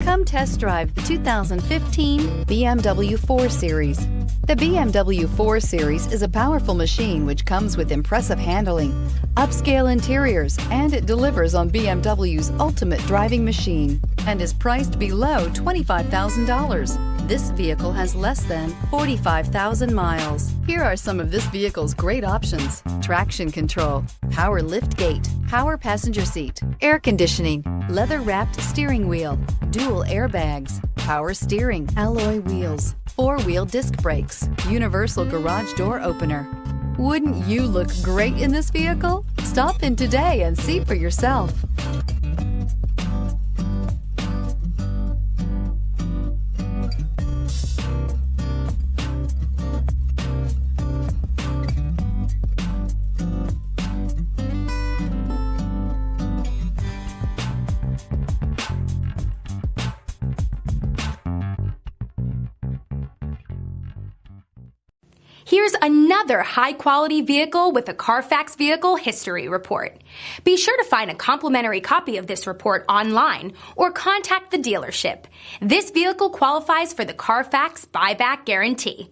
Come test drive the 2015 BMW 4 Series. The BMW 4 Series is a powerful machine which comes with impressive handling, upscale interiors, and it delivers on BMW's ultimate driving machine and is priced below $25,000. This vehicle has less than 45,000 miles. Here are some of this vehicle's great options: traction control, power liftgate, power passenger seat, air conditioning, leather-wrapped steering wheel, dual airbags, power steering, alloy wheels, four-wheel disc brakes, universal garage door opener. Wouldn't you look great in this vehicle? Stop in today and see for yourself. Here's another high-quality vehicle with a Carfax Vehicle History Report. Be sure to find a complimentary copy of this report online or contact the dealership. This vehicle qualifies for the Carfax Buyback Guarantee.